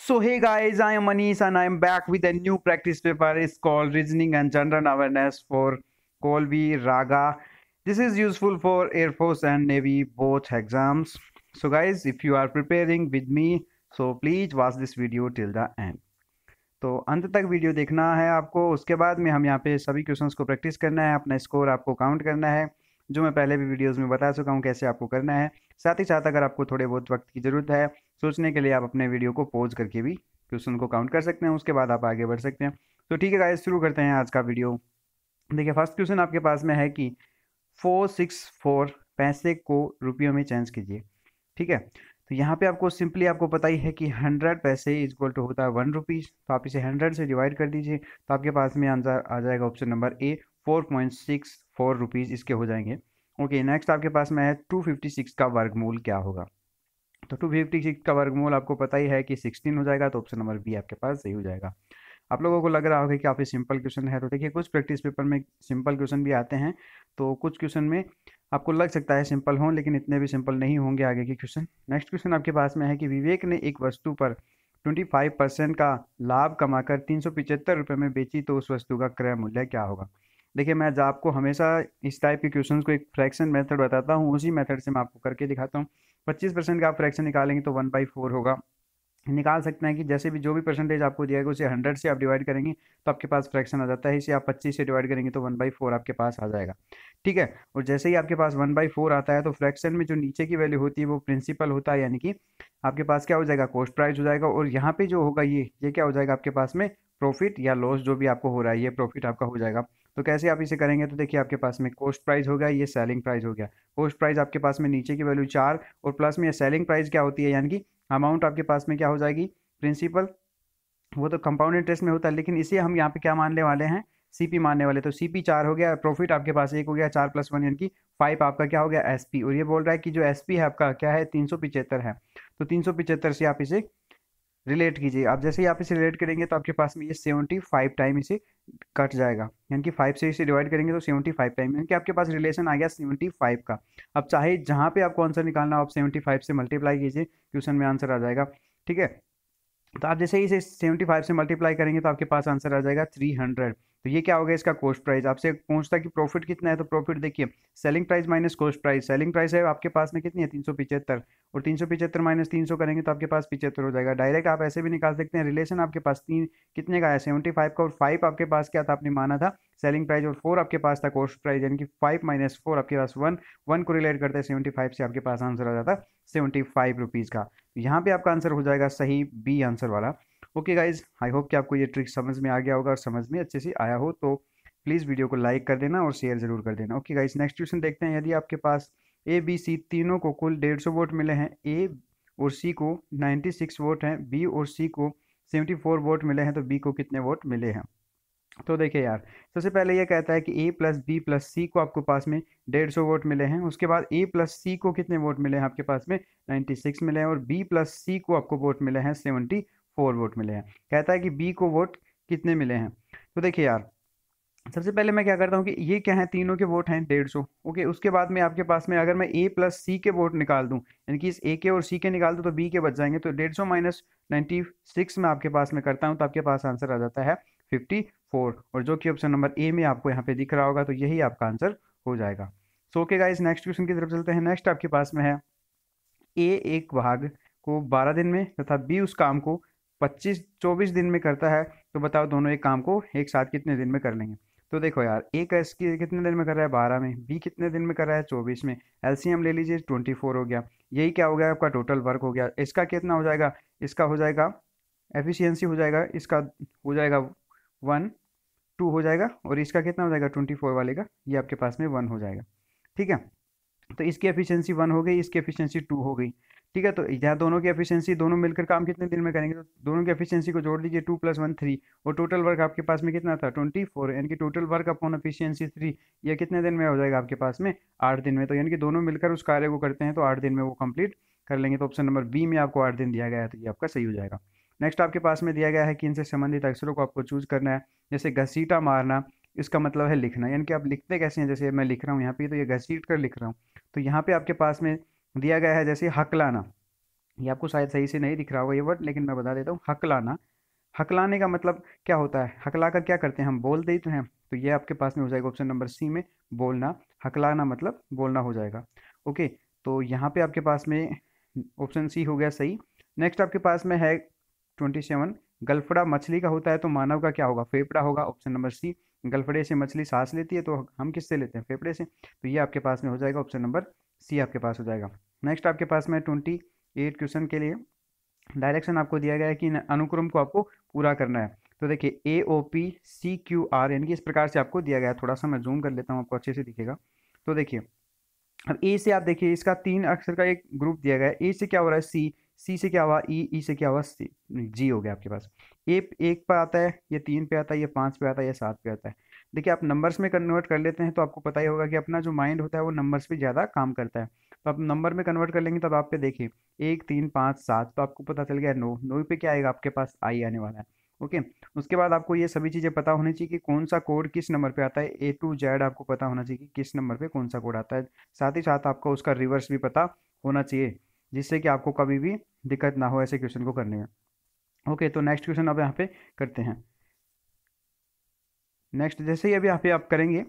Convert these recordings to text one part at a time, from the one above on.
So hey guys, I am Manish and I am back with a new practice paper. It's called Reasoning and General Awareness for Colby Raga. This is useful for Air Force and Navy both exams. So guys, if you are preparing with me, so please watch this video till the end. तो अंत तक video देखना है आपको। उसके बाद में हम यहाँ पे सभी क्वेश्चंस को प्रैक्टिस करना है, अपना स्कोर आपको काउंट करना है, जो मैं पहले भी वीडियोस में बता चुका हूँ कैसे आपको करना है। साथ ही साथ अगर आपको थोड़े बहुत वक्त की ज़रूरत है सोचने के लिए, आप अपने वीडियो को पॉज करके भी क्वेश्चन को काउंट कर सकते हैं, उसके बाद आप आगे बढ़ सकते हैं। तो ठीक है गाइस, शुरू करते हैं आज का वीडियो। देखिए फर्स्ट क्वेश्चन आपके पास में है कि 464 पैसे को रुपयों में चेंज कीजिए। ठीक है, तो यहाँ पे आपको सिंपली आपको पता ही है कि 100 पैसे इज इक्वल टू होता है 1 रुपीज़। तो आप इसे 100 से डिवाइड कर दीजिए, तो आपके पास में आंसर आ जाएगा ऑप्शन नंबर ए 4.64 रुपीज़ इसके हो जाएंगे। ओके, नेक्स्ट आपके पास में है 256 का वर्गमूल क्या होगा। तो 256 का वर्गमूल आपको पता ही है कि 16 हो जाएगा, तो ऑप्शन नंबर बी आपके पास सही हो जाएगा। आप लोगों को लग रहा होगा कि काफ़ी सिंपल क्वेश्चन है, तो देखिए कुछ प्रैक्टिस पेपर में सिंपल क्वेश्चन भी आते हैं, तो कुछ क्वेश्चन में आपको लग सकता है सिंपल हों, लेकिन इतने भी सिंपल नहीं होंगे आगे के क्वेश्चन। नेक्स्ट क्वेश्चन आपके पास में है कि विवेक ने एक वस्तु पर 25% का लाभ कमाकर 375 रुपये में बेची, तो उस वस्तु का क्रय मूल्य क्या होगा। देखिए मैं आपको हमेशा इस टाइप के क्वेश्चन को एक फ्रैक्शन मेथड बताता हूँ, उसी मेथड से मैं आपको करके दिखाता हूँ। 25% का आप फ्रैक्शन निकालेंगे तो 1/4 होगा। निकाल सकते हैं कि जैसे भी जो भी परसेंटेज आपको दिया गया उसे 100 से आप डिवाइड करेंगे तो आपके पास फ्रैक्शन आ जाता है। इसे आप 25 से डिवाइड करेंगे तो 1/4 आपके पास आ जाएगा। ठीक है, और जैसे ही आपके पास 1/4 आता है तो फ्रैक्शन में जो नीचे की वैल्यू होती है वो प्रिंसिपल होता है, यानी कि आपके पास क्या हो जाएगा, कॉस्ट प्राइस हो जाएगा। और यहाँ पे जो होगा ये क्या हो जाएगा आपके पास में, प्रॉफिट या लॉस जो भी आपको हो रहा है ये प्रॉफिट आपका हो जाएगा। तो कैसे आप इसे करेंगे, तो देखिए आपके पास में कॉस्ट प्राइस हो गया, ये सेलिंग प्राइस हो गया। कॉस्ट प्राइस आपके पास में नीचे की वैल्यू 4 और प्लस में ये सेलिंग प्राइस क्या होती है, यानी कि अमाउंट आपके पास में क्या हो जाएगी, प्रिंसिपल। वो तो कंपाउंड इंटरेस्ट में होता है, लेकिन इसे हम यहाँ पे क्या मानने वाले हैं, सीपी मानने वाले। तो सीपी 4 हो गया, प्रॉफिट आपके पास 1 हो गया, 4 + 1 यानी कि 5 आपका क्या हो गया, एसपी। और ये बोल रहा है कि जो एसपी है आपका क्या है, 375 है। तो 375 से आप इसे रिलेट कीजिए। आप जैसे ही आप इसे रिलेट करेंगे तो आपके पास में ये 75 टाइम इसे कट जाएगा, यानी कि 5 से इसे डिवाइड करेंगे तो 75 टाइम, यानी कि आपके पास रिलेशन आ गया 75 का। अब चाहे जहाँ पे आपको आंसर निकालना हो आप 75 से मल्टीप्लाई कीजिए, क्वेश्चन में आंसर आ जाएगा। ठीक है, तो आप जैसे ही इसे 75 से मल्टीप्लाई करेंगे तो आपके पास आंसर आ जाएगा 300। तो ये क्या हो गया, इसका कॉस्ट प्राइस। आपसे पूछता कि प्रॉफिट कितना है, तो प्रॉफिट देखिए selling price minus cost price. Selling price है आपके पास में कितनी है, 375, और 375 माइनस 300 करेंगे तो आपके पास 75 हो जाएगा। डायरेक्ट आप ऐसे भी निकाल सकते हैं, रिलेशन आपके पास तीन कितने का है, 75 का, और 5 आपके पास क्या था, आपने माना था सेलिंग प्राइस, और 4 आपके पास था कॉस्ट प्राइस, यानी कि 5 - 4 आपके पास 1 को रिलेट करते हैं 75 से, आपके पास आंसर आ जाता 75 रुपीज़ का। यहाँ पे आपका आंसर हो जाएगा सही बी आंसर वाला। ओके गाइज, आई होप कि आपको ये ट्रिक समझ में आ गया होगा, और समझ में अच्छे से आया हो तो प्लीज़ वीडियो को लाइक कर देना और शेयर जरूर कर देना। ओके गाइज, नेक्स्ट क्वेश्चन देखते हैं। यदि आपके पास ए बी सी तीनों को कुल 150 वोट मिले हैं, ए और सी को 96 वोट हैं, बी और सी को 74 वोट मिले हैं, तो बी को कितने वोट मिले हैं। तो देखिए यार, सबसे पहले ये कहता है कि ए प्लस बी प्लस सी को आपको पास में 150 वोट मिले हैं। उसके बाद ए प्लस सी को कितने वोट मिले हैं, आपके पास में 96 मिले हैं, और बी प्लस सी को आपको वोट मिले हैं 74 वोट मिले हैं। कहता है कि बी को वोट कितने मिले हैं। तो देखिए यार, सबसे पहले मैं क्या करता हूँ कि ये क्या है, तीनों के वोट हैं 150। ओके, उसके बाद में आपके पास में अगर मैं ए प्लस सी के वोट निकाल दूं, यानी कि इस ए के और सी के निकाल दूं, तो बी के बच जाएंगे। तो 150 माइनस 96 में आपके पास में करता हूँ तो आपके पास आंसर आ जाता है 54, और जो कि ऑप्शन नंबर ए में आपको यहाँ पे दिख रहा होगा, तो यही आपका आंसर हो जाएगा। So okay guys, next question की तरफ चलते हैं। नेक्स्ट आपके पास में है ए एक भाग को 12 दिन में तथा बी उस काम को 24 दिन में करता है, तो बताओ दोनों एक काम को एक साथ कितने दिन में कर लेंगे। तो देखो यार, ए का इसकी कितने दिन में कर रहा है, 12 में, बी कितने दिन में कर रहा है, 24 में, एलसीएम ले लीजिए 24 हो गया। यही क्या हो गया, आपका टोटल वर्क हो गया। इसका कितना हो जाएगा, इसका हो जाएगा एफिशिएंसी हो जाएगा, इसका हो जाएगा 1 2 हो जाएगा, और इसका कितना हो जाएगा 24 वाले का, ये आपके पास में 1 हो जाएगा। ठीक है, तो इसकी एफिशिएंसी 1 हो गई, इसकी एफिशिएंसी 2 हो गई। ठीक है, तो यहाँ दोनों की एफिशिएंसी दोनों मिलकर काम कितने दिन में करेंगे, तो दोनों की एफिशिएंसी को जोड़ दीजिए, 2 + 1 3, और टोटल वर्क आपके पास में कितना था 24, यानी कि टोटल वर्क अपॉन एफिशिएंसी 3, ये कितने दिन में हो जाएगा आपके पास में 8 दिन में। तो यानी कि दोनों मिलकर उस कार्य को करते हैं तो 8 दिन में वो कंप्लीट कर लेंगे। तो ऑप्शन नंबर बी में आपको 8 दिन दिया गया है, तो ये आपका सही हो जाएगा। नेक्स्ट आपके पास में दिया गया है कि इनसे संबंधित अक्षरों को आपको चूज करना है। जैसे घसीटा मारना, इसका मतलब है लिखना, यानी कि आप लिखते कैसे हैं, जैसे मैं लिख रहा हूँ यहाँ पे, तो ये घसीट कर लिख रहा हूँ। तो यहाँ पे आपके पास में दिया गया है जैसे हकलाना, ये आपको शायद सही से नहीं दिख रहा होगा ये वर्ड, लेकिन मैं बता देता हूँ, हकलाना। हकलाने का मतलब क्या होता है, हकला कर क्या करते हैं हम, बोल देते हैं। तो ये आपके पास में हो जाएगा ऑप्शन नंबर सी में, बोलना। हकलाना मतलब बोलना हो जाएगा। ओके, तो यहाँ पे आपके पास में ऑप्शन सी हो गया सही। नेक्स्ट आपके पास में है 27, गलफड़ा मछली का होता है तो मानव का क्या होगा, फेफड़ा होगा, ऑप्शन नंबर सी। गलफड़े से मछली सांस लेती है तो हम किससे लेते हैं, फेफड़े से, तो ये आपके पास में हो जाएगा ऑप्शन नंबर सी आपके पास हो जाएगा। नेक्स्ट आपके पास में 28 क्वेश्चन के लिए डायरेक्शन आपको दिया गया है कि अनुक्रम को आपको पूरा करना है। तो देखिए AOP CQR यानी कि इस प्रकार से आपको दिया गया है। थोड़ा सा मैं जूम कर लेता हूँ, आपको अच्छे से दिखेगा। तो देखिए अब ए से आप देखिए, इसका 3 अक्षर का एक ग्रुप दिया गया है। ए से क्या हो रहा है सी, सी से क्या हुआ ई, ई से क्या हुआ सी, जी हो गया आपके पास। ए 1 पे आता है, ये 3 पे आता है, ये 5 पे आता है, ये 7 पे आता है। देखिए आप नंबर्स में कन्वर्ट कर लेते हैं तो आपको पता ही होगा कि अपना जो माइंड होता है वो नंबर्स पे ज़्यादा काम करता है। तो आप नंबर में कन्वर्ट कर लेंगे तब आप पे देखिए 1 3 5 7, तो आपको पता चल गया 9, 9 पे क्या आएगा आपके पास, आई आने वाला है। ओके, उसके बाद आपको ये सभी चीज़ें पता होनी चाहिए कि कौन सा कोड किस नंबर पे आता है, A to Z आपको पता होना चाहिए कि किस नंबर पे कौन सा कोड आता है। साथ ही साथ आपको उसका रिवर्स भी पता होना चाहिए, जिससे कि आपको कभी भी दिक्कत ना हो ऐसे क्वेश्चन को करने में। ओके, तो नेक्स्ट क्वेश्चन अब यहाँ पे करते हैं। नेक्स्ट जैसे ही अभी यहाँ पे आप करेंगे,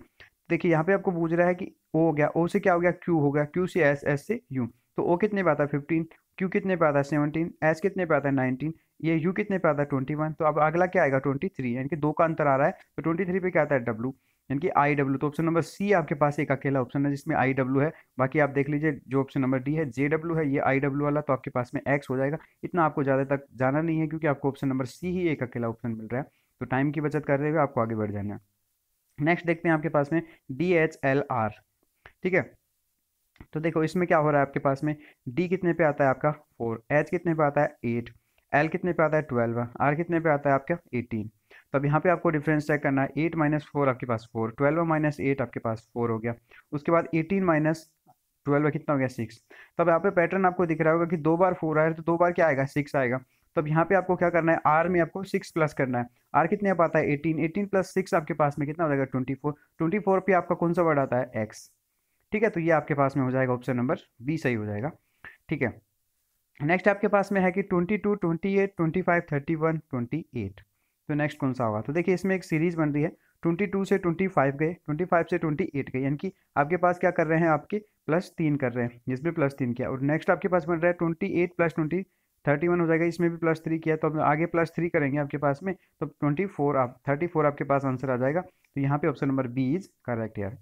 देखिए यहाँ पे आपको पूछ रहा है कि ओ हो गया, ओ से क्या हो गया, क्यू हो गया, क्यू से एस, एस से यू। तो ओ कितने पे आता है 15, क्यू कितने पे आता है 17, एस कितने पे आता है 19, ये यू कितने पे आता है 21। तो अब अगला क्या आएगा 23, यानी कि 2 का अंतर आ रहा है। तो 23 पे क्या आता है डब्लू, यानी कि आई डब्ल्यू। तो ऑप्शन नंबर सी आपके पास एक अकेला ऑप्शन है जिसमें आई डब्ल्यू है। बाकी आप देख लीजिए जो ऑप्शन नंबर डी है जे डब्ल्यू है, ये आई डब्ल्यू वाला, तो आपके पास में एक्स हो जाएगा। इतना आपको ज़्यादा तक जाना नहीं है क्योंकि आपको ऑप्शन नंबर सी ही एक अकेला ऑप्शन मिल रहा है। तो टाइम की बचत करते हुए आपको आगे बढ़ जाना है। नेक्स्ट देखते हैं आपके पास में DHLR। ठीक है, तो देखो इसमें क्या हो रहा है आपके पास में, डी कितने पे आता है आपका 4, एच कितने पे आता है 8, एल कितने पे आता है 12, आर कितने पे आता है आपका 18। तो अब यहाँ पे आपको डिफरेंस चेक करना है, 8 माइनस 4 आपके पास 4, 12 माइनस 8 आपके पास 4 हो गया। उसके बाद 18 माइनस 12 कितना हो गया 6। तब यहाँ पे पैटर्न आपको दिख रहा होगा कि 2 बार 4 आया तो 2 बार क्या आएगा 6 आएगा। तब यहाँ पे आपको क्या करना है, आर में आपको 6 प्लस करना है। आर कितने पे आता है 18, 18 प्लस 6 आपके पास में कितना हो जाएगा 24, 24 पे आपका कौन सा वर्ड आता है एक्स। ठीक है, तो ये आपके पास में हो जाएगा ऑप्शन नंबर बी सही हो जाएगा। ठीक है, नेक्स्ट आपके पास में है कि 22 28 25 31 28। तो नेक्स्ट कौन सा होगा, तो देखिए इसमें एक सीरीज बन रही है, 22 से 25 गए, 25 से 28 गए, यानी कि आपके पास क्या कर रहे हैं, आपके +3 कर रहे हैं, जिसमें +3 किया। और नेक्स्ट आपके पास बन रहा है 28 + 20 31 हो जाएगा, इसमें भी +3 किया, तो अब आगे +3 करेंगे आपके पास में, तो 24 आप 34 आपके पास आंसर आ जाएगा। तो यहाँ पे option number B is correct यार।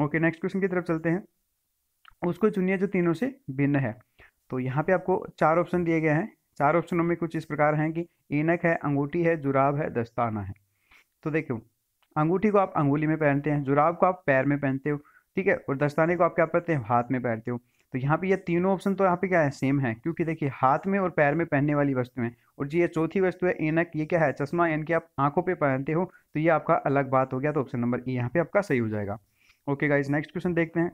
ओके, नेक्स्ट क्वेश्चन की तरफ चलते हैं। उसको चुनिए जो तीनों से भिन्न है। तो यहाँ पे आपको 4 ऑप्शन दिए गए हैं। 4 ऑप्शनों में कुछ इस प्रकार हैं कि ऐनक है, अंगूठी है, जुराब है, दस्ताना है। तो देखो अंगूठी को आप अंगुली में पहनते हैं, जुराब को आप पैर में पहनते हो, ठीक है, और दस्ताने को आप क्या पहनते हैं, हाथ में पहनते हो। तो यहाँ पे ये तीनों ऑप्शन तो यहाँ पे क्या है, सेम है, क्योंकि देखिए हाथ में और पैर में पहनने वाली वस्तु है। और जी ये चौथी वस्तु है ऐनक, ये क्या है, चश्मा, यानी कि आप आंखों पे पहनते हो, तो ये आपका अलग बात हो गया। तो ऑप्शन नंबर ए यहाँ पे आपका सही हो जाएगा। ओके गाइज, नेक्स्ट क्वेश्चन देखते हैं।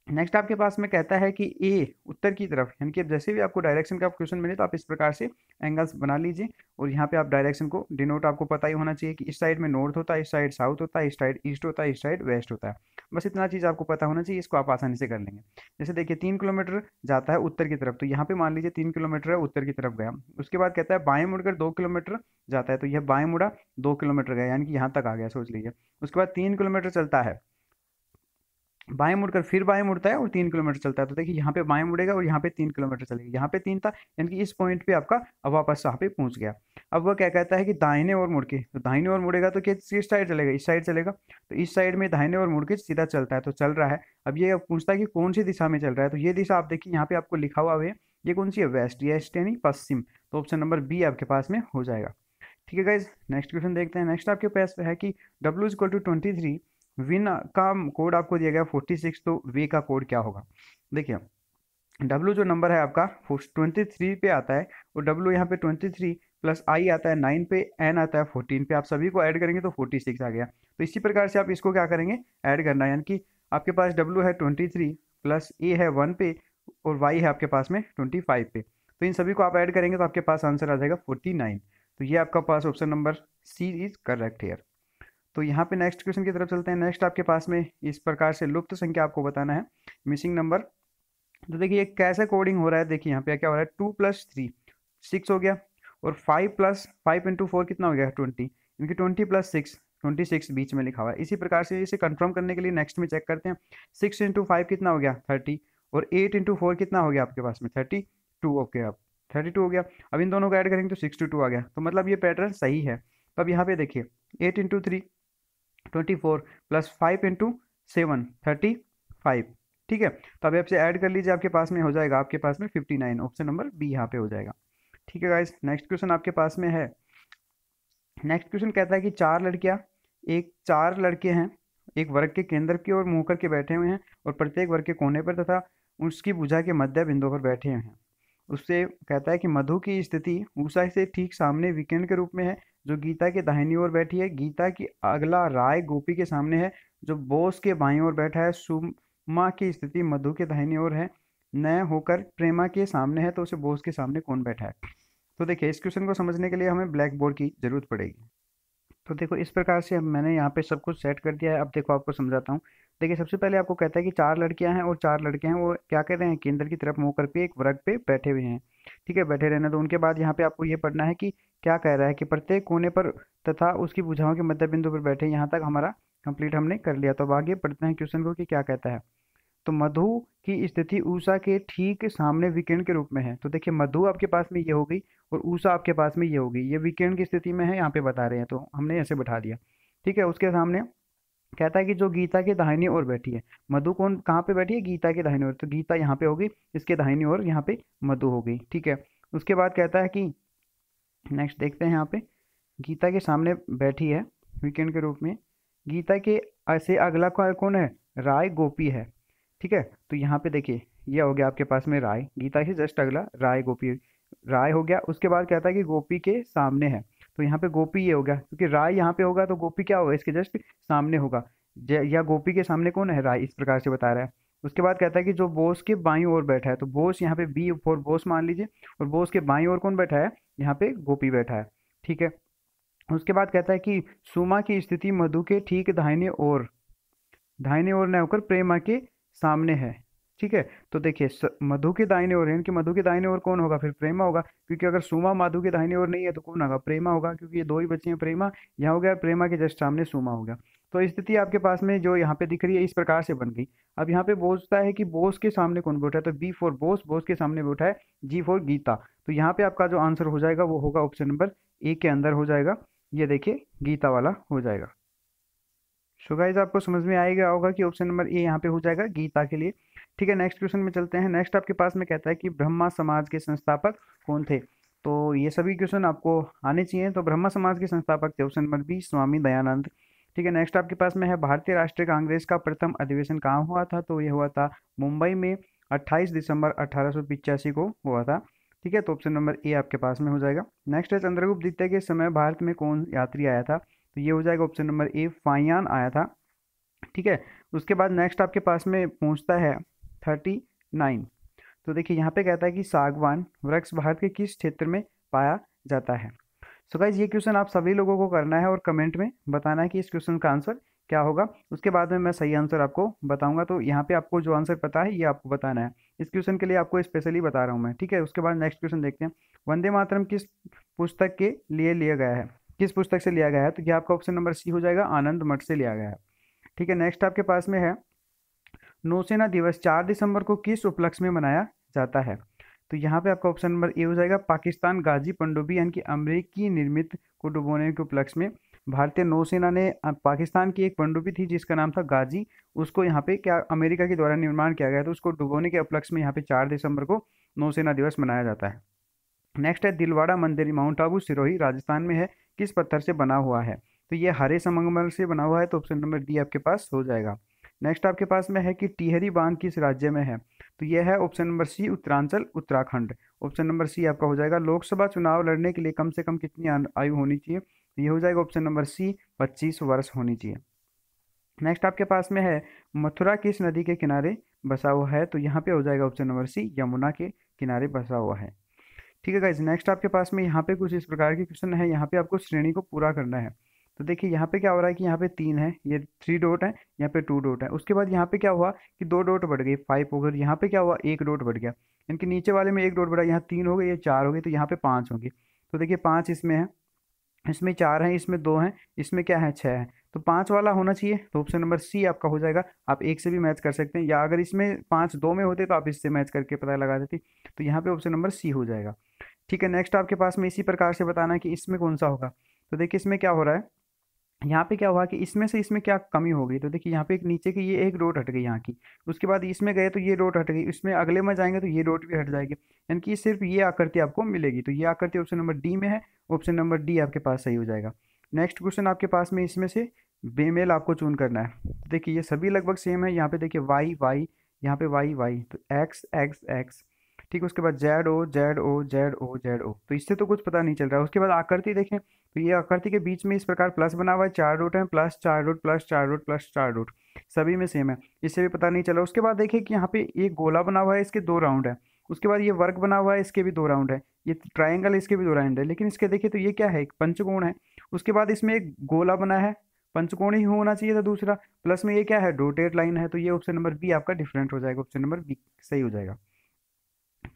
नेक्स्ट आपके पास में कहता है कि ए उत्तर की तरफ, यानी कि अब जैसे भी आपको डायरेक्शन का क्वेश्चन मिले तो आप इस प्रकार से एंगल्स बना लीजिए। और यहाँ पे आप डायरेक्शन को डिनोट, आपको पता ही होना चाहिए कि इस साइड में नॉर्थ होता है, इस साइड साउथ होता है, इस साइड ईस्ट होता है, इस साइड वेस्ट होता है। बस इतना चीज़ आपको पता होना चाहिए, इसको आप आसानी से कर लेंगे। जैसे देखिए 3 किलोमीटर जाता है उत्तर की तरफ, तो यहाँ पे मान लीजिए 3 किलोमीटर है, उत्तर की तरफ गया। उसके बाद कहता है बाएं मुड़कर 2 किलोमीटर जाता है, तो यह बाएं मुड़ा 2 किलोमीटर गया, यानी कि यहाँ तक आ गया, सोच लीजिए। उसके बाद 3 किलोमीटर चलता है, बाएं मुड़कर फिर बाएं मुड़ता है और 3 किलोमीटर चलता है। तो देखिए यहाँ पे बाएं मुड़ेगा और यहाँ पे 3 किलोमीटर चलेगा, यहाँ पे 3 था, यानी कि इस पॉइंट पे आपका अब वापस यहाँ पे पहुंच गया। अब वह क्या कहता है कि दाहिने ओर मुड़ के, तो दाहिने ओर मुड़ेगा तो किस साइड चलेगा, इस साइड चलेगा। तो इस साइड में दाहिने ओर मुड़ के सीधा चलता है, तो चल रहा है। अब ये पूछता है कि कौन सी दिशा में चल रहा है, तो ये दिशा आप देखिए यहाँ पे आपको लिखा हुआ है, ये कौन सी है, वेस्ट, ये ईस्ट यानी पश्चिम। तो ऑप्शन नंबर बी आपके पास में हो जाएगा। ठीक है गाइज, नेक्स्ट क्वेश्चन देखते हैं। नेक्स्ट आपके पास है कि W = 23, विन का कोड आपको दिया गया 46, तो वे का कोड क्या होगा। देखिए W जो नंबर है आपका 23 पे आता है, और W यहाँ पे 23 प्लस I आता है 9 पे, N आता है 14 पे, आप सभी को ऐड करेंगे तो 46 आ गया। तो इसी प्रकार से आप इसको क्या करेंगे, ऐड करना है, यानी कि आपके पास W है 23 प्लस A है 1 पे और Y है आपके पास में 25 पे। तो इन सभी को आप ऐड करेंगे तो आपके पास आंसर आ जाएगा 49। तो ये आपका पास option number C is correct here. तो यहाँ पे नेक्स्ट क्वेश्चन की तरफ चलते हैं। नेक्स्ट आपके पास में इस प्रकार से लुप्त संख्या आपको बताना है, मिसिंग नंबर तो देखिए ये कैसे कोडिंग हो रहा है, देखिए यहाँ पे क्या हो रहा है, 2 + 3 6 हो गया, और 5 + 5 × 4 कितना हो गया 20, क्योंकि 20 + 6 26 बीच में लिखा हुआ है। इसी प्रकार से इसे कंफर्म करने के लिए नेक्स्ट में चेक करते हैं, 6 × 5 कितना हो गया 30, और 8 × 4 कितना हो गया आपके पास में 32। ओके, अब 32 हो गया। अब इन दोनों को ऐड करेंगे तो 62 आ गया, तो मतलब ये पैटर्न सही है। तो अब यहाँ पे देखिए 8 × 3 24 + 5 × 7 35, ठीक है। तो अब आपसे ऐड कर लीजिए, आपके पास में हो जाएगा, आपके पास में 59, ऑप्शन नंबर बी यहाँ पे हो जाएगा। ठीक है गाइस, नेक्स्ट क्वेश्चन आपके पास में है। नेक्स्ट क्वेश्चन कहता है कि चार लड़के हैं, एक वर्ग के केंद्र की ओर मुंह करके बैठे हुए हैं, और प्रत्येक वर्ग के कोने पर तथा उसकी भुजा के मध्य बिंदु पर बैठे हुए हैं। उससे कहता है कि मधु की स्थिति उषा से ठीक सामने वीकेंड के रूप में है, जो गीता के दाहिनी ओर बैठी है। गीता की अगला राय गोपी के सामने है, जो बोस के बाईं ओर बैठा है। सुमा की स्थिति मधु के दाहिनी ओर है, न होकर प्रेमा के सामने है, तो उसे बोस के सामने कौन बैठा है। तो देखिए इस क्वेश्चन को समझने के लिए हमें ब्लैक बोर्ड की जरूरत पड़ेगी। तो देखो इस प्रकार से मैंने यहाँ पे सब कुछ सेट कर दिया है। अब देखो आपको समझाता हूँ। देखिए सबसे पहले आपको कहता है कि चार लड़कियां हैं और चार लड़के हैं, वो क्या कर रहे हैं, केंद्र की तरफ मुंह करके एक वर्ग पे बैठे हुए हैं। ठीक है, बैठे रहने दो। उनके बाद यहाँ पे आपको ये पढ़ना है कि क्या कह रहा है कि प्रत्येक कोने पर तथा उसकी भुजाओं के मध्य बिंदु पर बैठे। यहाँ तक हमारा कंप्लीट हमने कर लिया। तो अब आगे पढ़ते हैं क्वेश्चन को कि क्या कहता है। तो मधु की स्थिति उषा के ठीक सामने वीकेंड के रूप में है। तो देखिए मधु आपके पास में ये हो गई, और उषा आपके पास में ये हो गई। ये वीकेंड की स्थिति में है, यहाँ पे बता रहे हैं, तो हमने ऐसे बैठा दिया। ठीक है, उसके सामने कहता है कि जो गीता के दाहिनी ओर बैठी है। मधु कौन कहाँ पे बैठी है, गीता के दाहिनी ओर, तो गीता यहाँ पे होगी, इसके दाहिनी ओर यहाँ पे मधु हो गई। ठीक है, उसके बाद कहता है कि नेक्स्ट देखते हैं, यहाँ पे गीता के सामने बैठी है वीकेंड के रूप में। गीता के ऐसे अगला कौन है, राय गोपी है। ठीक है, तो यहाँ पे देखिए ये हो गया आपके पास में राय, गीता से जस्ट अगला राय गोपी, राय हो गया। उसके बाद कहता है कि गोपी के सामने है, तो यहाँ पे गोपी ये हो गया, क्योंकि राय यहाँ पे होगा तो गोपी क्या होगा, इसके जस्ट सामने होगा। या गोपी के सामने कौन है, राय, इस प्रकार से बता रहा है। उसके बाद कहता है कि जो बोस के बाईं ओर बैठा है, तो बोस यहाँ पे बी फॉर बोस मान लीजिए, और बोस के बाईं ओर कौन बैठा है, यहाँ पे गोपी बैठा है। ठीक है, उसके बाद कहता है कि सुमा की स्थिति मधु के ठीक दाहिने ओर न होकर प्रेमा के सामने है। ठीक है, तो देखिए मधु के दाहिने ओर है, इनके मधु के दाहिने ओर कौन होगा, फिर प्रेमा होगा, क्योंकि अगर सुमा मधु के दाहिने ओर नहीं है तो कौन होगा, प्रेमा होगा, क्योंकि ये दो ही बच्चे हैं प्रेमा, यहाँ हो गया, प्रेमा के जस्ट सामने सुमा हो गया। तो स्थिति आपके पास में जो यहाँ पे दिख रही है इस प्रकार से बन गई। अब यहाँ पे बोलता है कि बोस के सामने कौन बैठा है, तो बी फॉर बोस, बोस के सामने बैठा है जी फॉर गीता। तो यहाँ पे आपका जो आंसर हो जाएगा वो होगा ऑप्शन नंबर ए के अंदर हो जाएगा, ये देखिए गीता वाला हो जाएगा। सो गाइस आपको समझ में आएगा होगा कि ऑप्शन नंबर ए यहाँ पे हो जाएगा गीता के लिए। ठीक है, नेक्स्ट क्वेश्चन में चलते हैं। नेक्स्ट आपके पास में कहता है कि ब्रह्मा समाज के संस्थापक कौन थे। तो ये सभी क्वेश्चन आपको आने चाहिए। तो ब्रह्मा समाज के संस्थापक थे option number B Swami Dayanand. ठीक है, नेक्स्ट आपके पास में है भारतीय राष्ट्रीय कांग्रेस का प्रथम अधिवेशन कहाँ हुआ था। तो ये हुआ था मुंबई में 28 दिसंबर 1885 को हुआ था। ठीक है, तो ऑप्शन नंबर ए आपके पास में हो जाएगा। नेक्स्ट है चंद्रगुप्त द्वितीय के समय भारत में कौन यात्री आया था। तो ये हो जाएगा ऑप्शन नंबर ए फाइयान आया था। ठीक है, उसके बाद नेक्स्ट आपके पास में पूछता है 39। तो देखिए यहाँ पे कहता है कि सागवान वृक्ष भारत के किस क्षेत्र में पाया जाता है। सो गाइज ये क्वेश्चन आप सभी लोगों को करना है और कमेंट में बताना है कि इस क्वेश्चन का आंसर क्या होगा। उसके बाद में मैं सही आंसर आपको बताऊंगा। तो यहाँ पे आपको जो आंसर पता है ये आपको बताना है। इस क्वेश्चन के लिए आपको स्पेशली बता रहा हूँ मैं। ठीक है, उसके बाद नेक्स्ट क्वेश्चन देखते हैं। वंदे मातरम किस पुस्तक के लिए लिया गया है, किस पुस्तक से लिया गया है। तो ये आपका ऑप्शन नंबर सी हो जाएगा, आनंद मठ से लिया गया है। ठीक है, नेक्स्ट आपके पास में है नौसेना दिवस 4 दिसंबर को किस उपलक्ष्य में मनाया जाता है। तो यहाँ पे आपका ऑप्शन नंबर ए हो जाएगा, पाकिस्तान गाजी पनडुब्बी यानी कि अमेरिकी निर्मित को डुबोने के उपलक्ष्य में भारतीय नौसेना ने पाकिस्तान की एक पनडुब्बी थी जिसका नाम था गाजी, उसको यहाँ पे क्या अमेरिका के द्वारा निर्माण किया गया था, उसको डुबोने के उपलक्ष्य में यहाँ पे 4 दिसंबर को नौसेना दिवस मनाया जाता है। नेक्स्ट है दिलवाड़ा मंदिर माउंट आबू सिरोही राजस्थान में है, किस पत्थर से बना हुआ है। तो ये हरे संगमरमर से बना हुआ है, तो ऑप्शन नंबर डी आपके पास हो जाएगा। नेक्स्ट आपके पास में है कि टिहरी बांध किस राज्य में है। तो यह है option number C Uttaranchal Uttarakhand. Option number C आपका हो जाएगा। लोकसभा चुनाव लड़ने के लिए कम से कम कितनी आयु होनी चाहिए। तो ये हो जाएगा ऑप्शन नंबर सी 25 वर्ष होनी चाहिए। नेक्स्ट आपके पास में है मथुरा किस नदी के किनारे बसा हुआ है। तो यहाँ पे हो जाएगा ऑप्शन नंबर सी यमुना के किनारे बसा हुआ है। ठीक है गाइज, नेक्स्ट आपके पास में यहाँ पे कुछ इस प्रकार के क्वेश्चन है, यहाँ पे आपको श्रेणी को पूरा करना है। तो देखिए यहाँ पे क्या हो रहा है कि यहाँ पे 3 है, ये 3 डॉट है, यहाँ पे 2 डॉट है। उसके बाद यहाँ पे क्या हुआ कि 2 डॉट बढ़ गई, 5 हो गई। यहाँ पे क्या हुआ, 1 डॉट बढ़ गया, इनके नीचे वाले में 1 डॉट बढ़ा, यहाँ 3 हो गए, ये 4 हो गई, तो यहाँ पे 5 होंगे। तो देखिए 5 इसमें है, इसमें 4 हैं, इसमें 2 हैं, इसमें क्या है, 6 है। तो 5 वाला होना चाहिए, तो ऑप्शन नंबर सी आपका हो जाएगा। आप एक से भी मैच कर सकते हैं, या अगर इसमें 5 2 में होते तो आप इससे मैच करके पता लगा देते। तो यहाँ पे ऑप्शन नंबर सी हो जाएगा। ठीक है, नेक्स्ट आपके पास में इसी प्रकार से बताना है कि इसमें कौन सा होगा। तो देखिए इसमें क्या हो रहा है, यहाँ पे क्या हुआ कि इसमें से इसमें क्या कमी हो गई। तो देखिए यहाँ पे एक नीचे की ये एक डॉट हट गई यहाँ की, उसके बाद इसमें गए तो ये डॉट हट गई, इसमें अगले में जाएंगे तो ये डॉट भी हट जाएगी, यानी कि सिर्फ ये आकृति आपको मिलेगी। तो ये आकृति ऑप्शन नंबर डी में है, ऑप्शन नंबर डी आपके पास सही हो जाएगा। नेक्स्ट क्वेश्चन आपके पास में इसमें से बेमेल आपको चून करना है। तो देखिए ये सभी लगभग सेम है, यहाँ पे देखिए वाई वाई, यहाँ पे वाई वाई, तो एक्स एक्स एक्स, ठीक है। उसके बाद Z O Z O Z O Z O, तो इससे तो कुछ पता नहीं चल रहा है। उसके बाद आकृति देखें, तो ये आकृति के बीच में इस प्रकार प्लस बना हुआ है, 4 डॉट है, plus 4 dot plus 4 dot plus 4 dot, सभी में सेम है, इससे भी पता नहीं चला। उसके बाद देखिए कि यहाँ पे एक गोला बना हुआ है, इसके 2 राउंड है। उसके बाद ये वर्ग बना हुआ है, इसके भी 2 राउंड है। ये ट्राइंगल, इसके भी 2 राउंड है, लेकिन इसके देखिए तो ये क्या है, एक पंचकोण है। उसके बाद इसमें एक गोला बना है, पंचकोण ही होना चाहिए था दूसरा, प्लस में ये क्या है, डॉटेड लाइन है। तो ये ऑप्शन नंबर बी आपका डिफरेंट हो जाएगा, ऑप्शन नंबर बी सही हो जाएगा।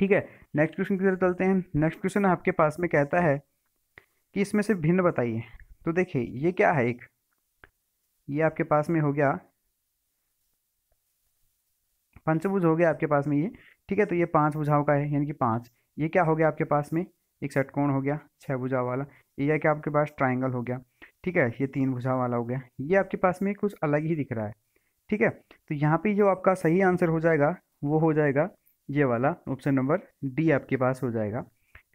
ठीक है, नेक्स्ट क्वेश्चन की तरफ चलते हैं। नेक्स्ट क्वेश्चन आपके पास में कहता है कि इसमें से भिन्न बताइए। तो देखिए ये क्या है, एक ये आपके पास में हो गया पंचभुज, हो गया आपके पास में ये। ठीक है, तो ये 5 भुजाओं का है, यानी कि 5। ये क्या हो गया आपके पास में, एक षटकोण हो गया 6 भुजाओं वाला। ये क्या आपके पास ट्राइंगल हो गया। ठीक है, ये 3 भुजाओं वाला हो गया। ये आपके पास में कुछ अलग ही दिख रहा है। ठीक है, तो यहाँ पे जो आपका सही आंसर हो जाएगा वो हो जाएगा ये वाला, ऑप्शन नंबर डी आपके पास हो जाएगा।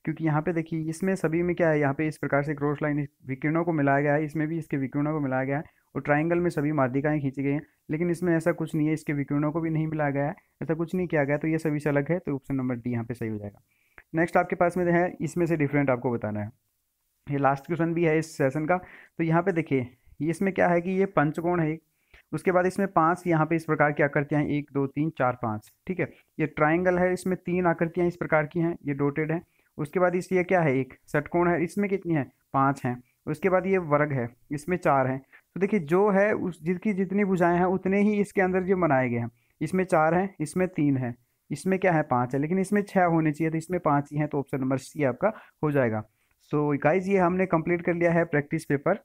क्योंकि यहाँ पे देखिए इसमें सभी में क्या है, यहाँ पे इस प्रकार से क्रॉस लाइन विकिरणों को मिलाया गया है, इसमें भी इसके विकिरणों को मिलाया गया है, और ट्राइंगल में सभी माध्यिकाएं खींची गई हैं। लेकिन इसमें ऐसा कुछ नहीं है, इसके विकिरणों को भी नहीं मिलाया गया है, ऐसा कुछ नहीं किया गया। तो ये सभी से अलग है, तो ऑप्शन नंबर डी यहाँ पे सही हो जाएगा। नेक्स्ट आपके पास में है, इसमें से डिफरेंट आपको बताना है। ये लास्ट क्वेश्चन भी है इस सेशन का। तो यहाँ पे देखिए इसमें क्या है कि ये पंचकोण है, उसके बाद इसमें 5 यहाँ पे इस प्रकार की आकृतियां हैं, 1 2 3 4 5। ठीक है, ये ट्राइंगल है, इसमें 3 आकृतियां इस प्रकार की हैं, ये डॉटेड हैं। उसके बाद इस ये क्या है, एक षटकोण है, इसमें कितनी है, 5 हैं। उसके बाद ये वर्ग है, इसमें 4 हैं। तो देखिए जो है उस जिसकी जितनी भुजाएं हैं उतने ही इसके अंदर जो बनाए गए हैं। इसमें 4 हैं, इसमें 3 है, इसमें क्या है 5 है, लेकिन इसमें 6 होने चाहिए, तो इसमें 5 ही हैं, तो ऑप्शन नंबर सी आपका हो जाएगा। सो गाइज ये हमने कंप्लीट कर लिया है प्रैक्टिस पेपर,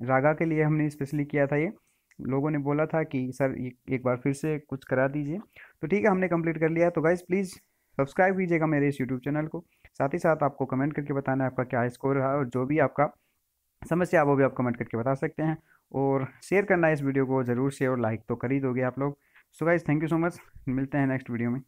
रागा के लिए हमने स्पेशली किया था ये। लोगों ने बोला था कि सर एक बार फिर से कुछ करा दीजिए, तो ठीक है हमने कंप्लीट कर लिया है। तो गाइज प्लीज़ सब्सक्राइब कीजिएगा मेरे इस यूट्यूब चैनल को। साथ ही साथ आपको कमेंट करके बताना है आपका क्या स्कोर रहा, और जो भी आपका समस्या है वो भी आप कमेंट करके बता सकते हैं। और शेयर करना है इस वीडियो को ज़रूर से, और लाइक तो कर ही दोगे आप लोग। So guys thank you so much, मिलते हैं नेक्स्ट वीडियो में।